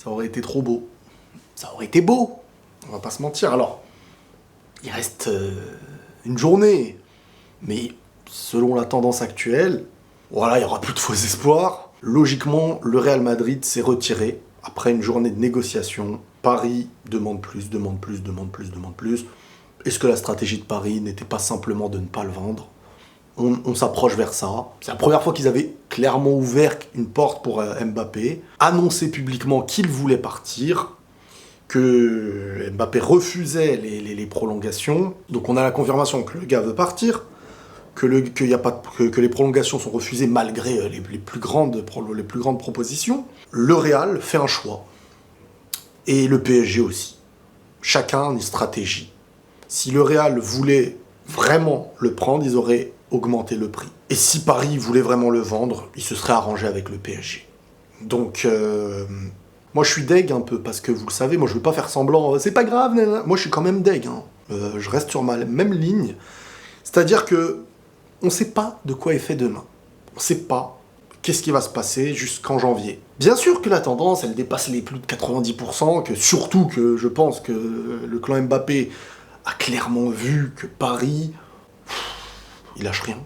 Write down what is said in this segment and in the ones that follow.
Ça aurait été trop beau. Ça aurait été beau, on va pas se mentir. Alors, il reste une journée, mais selon la tendance actuelle, voilà, il n'y aura plus de faux espoirs. Logiquement, le Real Madrid s'est retiré après une journée de négociation. Paris demande plus, demande plus, demande plus, demande plus. Est-ce que la stratégie de Paris n'était pas simplement de ne pas le vendre ? On s'approche vers ça. C'est la première fois qu'ils avaient clairement ouvert une porte pour Mbappé, annoncé publiquement qu'il voulait partir, que Mbappé refusait les prolongations. Donc on a la confirmation que le gars veut partir, que les prolongations sont refusées malgré les plus grandes propositions. Le Real fait un choix. Et le PSG aussi. Chacun a une stratégie. Si le Real voulait vraiment le prendre, ils auraient augmenté le prix. Et si Paris voulait vraiment le vendre, il se serait arrangé avec le PSG. Donc, moi je suis deg un peu, parce que vous le savez, moi je veux pas faire semblant, c'est pas grave, moi je suis quand même deg. Je reste sur ma même ligne. C'est-à-dire que on sait pas de quoi est fait demain. On sait pas qu'est-ce qui va se passer jusqu'en janvier. Bien sûr que la tendance, elle dépasse les plus de 90%, surtout que je pense que le clan Mbappé a clairement vu que Paris, il lâche rien.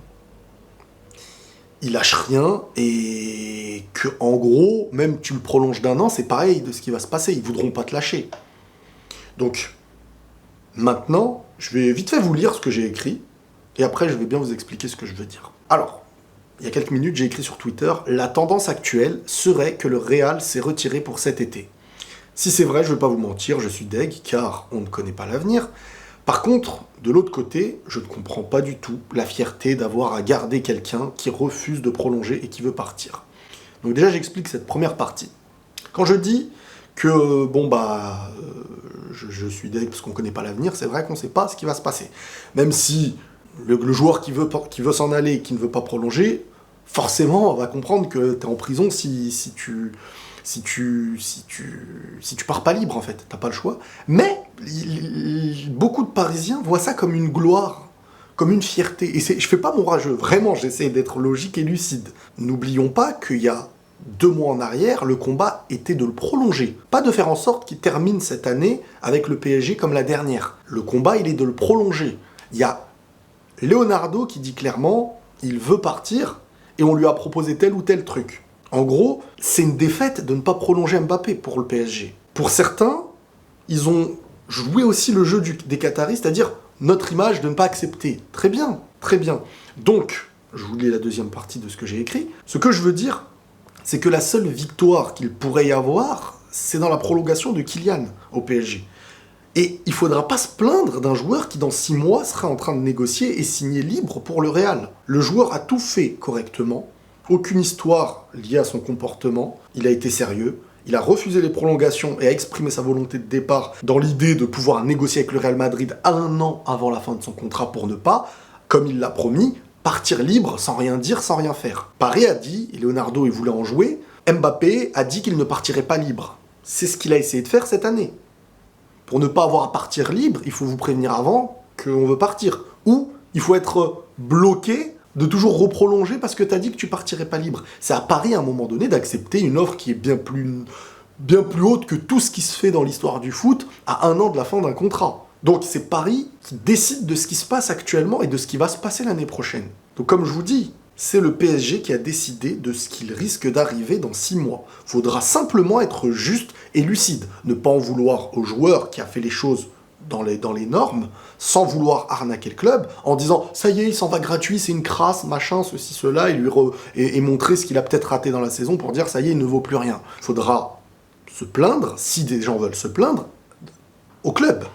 Il lâche rien, et que en gros, même tu le prolonges d'un an, c'est pareil de ce qui va se passer. Ils voudront pas te lâcher. Donc, maintenant, je vais vite fait vous lire ce que j'ai écrit, et après je vais bien vous expliquer ce que je veux dire. Alors, il y a quelques minutes, j'ai écrit sur Twitter, la tendance actuelle serait que le Real s'est retiré pour cet été. Si c'est vrai, je ne vais pas vous mentir, je suis deg, car on ne connaît pas l'avenir. Par contre, de l'autre côté, je ne comprends pas du tout la fierté d'avoir à garder quelqu'un qui refuse de prolonger et qui veut partir. Donc déjà, j'explique cette première partie. Quand je dis que, je suis deg parce qu'on ne connaît pas l'avenir, c'est vrai qu'on ne sait pas ce qui va se passer. Même si le joueur qui veut s'en aller et qui ne veut pas prolonger, forcément, on va comprendre que tu es en prison si tu pars pas libre, en fait. T'as pas le choix. Mais beaucoup de Parisiens voient ça comme une gloire, comme une fierté. Et je fais pas mon rageux. Vraiment, j'essaie d'être logique et lucide. N'oublions pas qu'il y a 2 mois en arrière, le combat était de le prolonger. Pas de faire en sorte qu'il termine cette année avec le PSG comme la dernière. Le combat, il est de le prolonger. Il y a Leonardo qui dit clairement, il veut partir, et on lui a proposé tel ou tel truc. En gros, c'est une défaite de ne pas prolonger Mbappé pour le PSG. Pour certains, ils ont joué aussi le jeu des Qataris, c'est-à-dire notre image de ne pas accepter. Très bien, très bien. Donc, je vous lis la deuxième partie de ce que j'ai écrit. Ce que je veux dire, c'est que la seule victoire qu'il pourrait y avoir, c'est dans la prolongation de Kylian au PSG. Et il ne faudra pas se plaindre d'un joueur qui, dans 6 mois, sera en train de négocier et signer libre pour le Real. Le joueur a tout fait correctement. Aucune histoire liée à son comportement. Il a été sérieux. Il a refusé les prolongations et a exprimé sa volonté de départ dans l'idée de pouvoir négocier avec le Real Madrid 1 an avant la fin de son contrat pour ne pas, comme il l'a promis, partir libre sans rien dire, sans rien faire. Paris a dit, et Leonardo il voulait en jouer, Mbappé a dit qu'il ne partirait pas libre. C'est ce qu'il a essayé de faire cette année. Pour ne pas avoir à partir libre, il faut vous prévenir avant qu'on veut partir. Ou il faut être bloqué de toujours reprolonger parce que tu as dit que tu partirais pas libre. C'est à Paris à un moment donné d'accepter une offre qui est bien plus haute que tout ce qui se fait dans l'histoire du foot à 1 an de la fin d'un contrat. Donc c'est Paris qui décide de ce qui se passe actuellement et de ce qui va se passer l'année prochaine. Donc comme je vous dis, c'est le PSG qui a décidé de ce qu'il risque d'arriver dans 6 mois. Faudra simplement être juste et lucide. Ne pas en vouloir au joueur qui a fait les choses dans les normes, sans vouloir arnaquer le club, en disant « ça y est, il s'en va gratuit, c'est une crasse, machin, ceci, cela », et montrer ce qu'il a peut-être raté dans la saison pour dire « ça y est, il ne vaut plus rien ». Faudra se plaindre, si des gens veulent se plaindre, au club,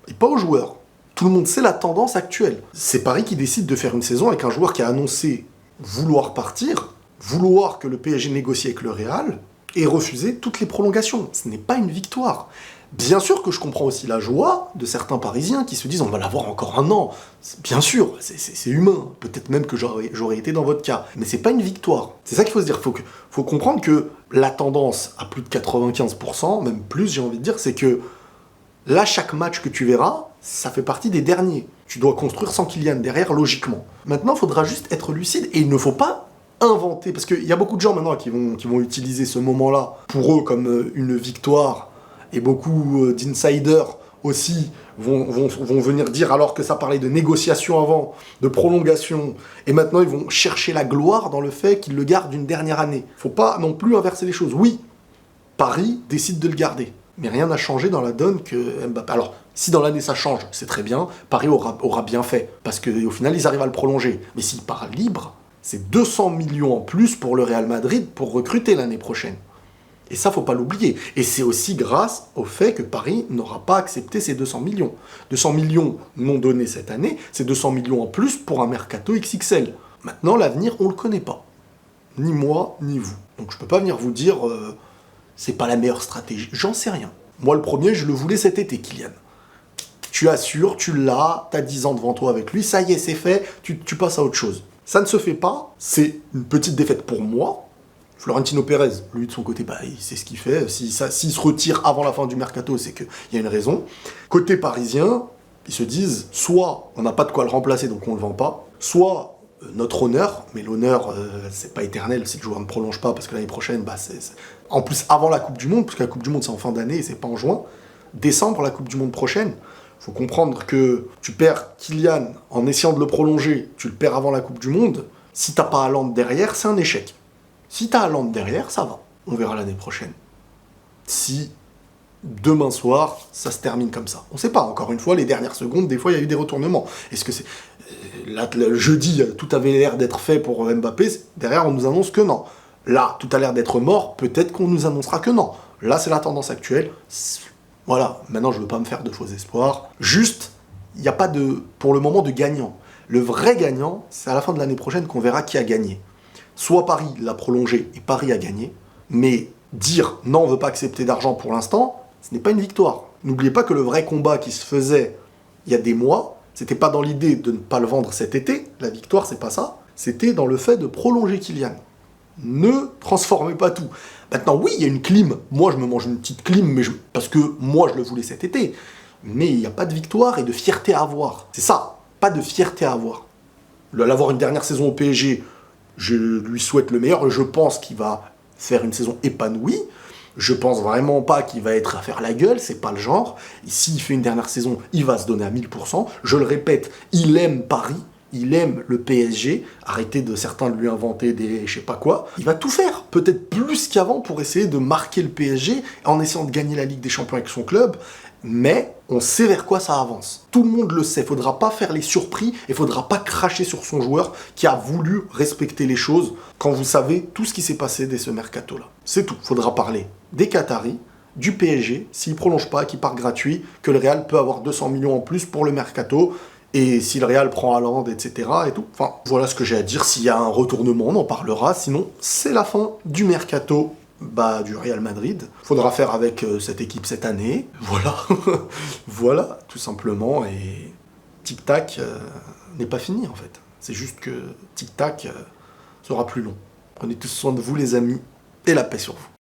et pas aux joueurs. Tout le monde sait la tendance actuelle. C'est Paris qui décide de faire une saison avec un joueur qui a annoncé vouloir partir, vouloir que le PSG négocie avec le Real, et refuser toutes les prolongations. Ce n'est pas une victoire. Bien sûr que je comprends aussi la joie de certains Parisiens qui se disent « on va l'avoir encore 1 an ». Bien sûr, c'est humain. Peut-être même que j'aurais été dans votre cas. Mais c'est pas une victoire. C'est ça qu'il faut se dire. Faut comprendre que la tendance à plus de 95%, même plus j'ai envie de dire, c'est que là, chaque match que tu verras, ça fait partie des derniers. Tu dois construire sans Kylian derrière, logiquement. Maintenant, il faudra juste être lucide. Et il ne faut pas inventer, parce qu'il y a beaucoup de gens maintenant qui vont utiliser ce moment-là pour eux comme une victoire, et beaucoup d'insiders aussi vont venir dire, alors que ça parlait de négociation avant, de prolongation, et maintenant ils vont chercher la gloire dans le fait qu'ils le gardent une dernière année. Faut pas non plus inverser les choses. Oui, Paris décide de le garder, mais rien n'a changé dans la donne que Mbappé. Alors, si dans l'année ça change, c'est très bien, Paris aura bien fait, parce qu'au final ils arrivent à le prolonger. Mais s'il part libre, c'est 200 millions en plus pour le Real Madrid pour recruter l'année prochaine. Et ça, faut pas l'oublier. Et c'est aussi grâce au fait que Paris n'aura pas accepté ces 200 millions. 200 millions non donnés cette année, c'est 200 millions en plus pour un mercato XXL. Maintenant, l'avenir, on le connaît pas. Ni moi, ni vous. Donc je peux pas venir vous dire, c'est pas la meilleure stratégie. J'en sais rien. Moi, le premier, je le voulais cet été, Kylian. Tu assures, tu l'as, t'as 10 ans devant toi avec lui, ça y est, c'est fait, tu passes à autre chose. Ça ne se fait pas, c'est une petite défaite pour moi. Florentino Pérez, lui de son côté, il sait ce qu'il fait. S'il se retire avant la fin du mercato, c'est qu'il y a une raison. Côté parisien, ils se disent, soit on n'a pas de quoi le remplacer, donc on le vend pas, soit notre honneur, mais l'honneur, c'est pas éternel si le joueur ne prolonge pas, parce que l'année prochaine, en plus avant la Coupe du Monde, parce que la Coupe du Monde c'est en fin d'année et c'est pas en juin, décembre, la Coupe du Monde prochaine, faut comprendre que tu perds Kylian en essayant de le prolonger, tu le perds avant la Coupe du Monde, si t'as pas Haaland derrière, c'est un échec. Si t'as Haaland derrière, ça va. On verra l'année prochaine. Si demain soir, ça se termine comme ça. On sait pas, encore une fois, les dernières secondes, des fois, il y a eu des retournements. Est-ce que c'est... Là, le jeudi, tout avait l'air d'être fait pour Mbappé. Derrière, on nous annonce que non. Là, tout a l'air d'être mort. Peut-être qu'on nous annoncera que non. Là, c'est la tendance actuelle. Voilà. Maintenant, je veux pas me faire de faux espoirs. Juste, il n'y a pas pour le moment, de gagnant. Le vrai gagnant, c'est à la fin de l'année prochaine qu'on verra qui a gagné. Soit Paris l'a prolongé et Paris a gagné, mais dire non, on ne veut pas accepter d'argent pour l'instant, ce n'est pas une victoire. N'oubliez pas que le vrai combat qui se faisait il y a des mois, c'était pas dans l'idée de ne pas le vendre cet été, la victoire c'est pas ça, c'était dans le fait de prolonger Kylian. Ne transformez pas tout. Maintenant oui, il y a une clim, moi je me mange une petite clim, parce que moi je le voulais cet été, mais il n'y a pas de victoire et de fierté à avoir. C'est ça, pas de fierté à avoir. L'avoir une dernière saison au PSG, je lui souhaite le meilleur, je pense qu'il va faire une saison épanouie, je pense vraiment pas qu'il va être à faire la gueule, c'est pas le genre, et s'il fait une dernière saison, il va se donner à 1000%, je le répète, il aime Paris, il aime le PSG, arrêtez de certains de lui inventer des je sais pas quoi, il va tout faire, peut-être plus qu'avant pour essayer de marquer le PSG, en essayant de gagner la Ligue des Champions avec son club, mais on sait vers quoi ça avance. Tout le monde le sait, faudra pas faire les surpris et faudra pas cracher sur son joueur qui a voulu respecter les choses quand vous savez tout ce qui s'est passé dès ce mercato-là. C'est tout, faudra parler des Qataris, du PSG, s'il prolonge pas, qu'il part gratuit, que le Real peut avoir 200 millions en plus pour le mercato, et si le Real prend Haaland, etc. et tout. Enfin, voilà ce que j'ai à dire, s'il y a un retournement, on en parlera, sinon c'est la fin du mercato. Du Real Madrid. Faudra faire avec cette équipe cette année. Voilà. Voilà, tout simplement. Et tic-tac n'est pas fini, en fait. C'est juste que tic-tac sera plus long. Prenez tous soin de vous, les amis, et la paix sur vous.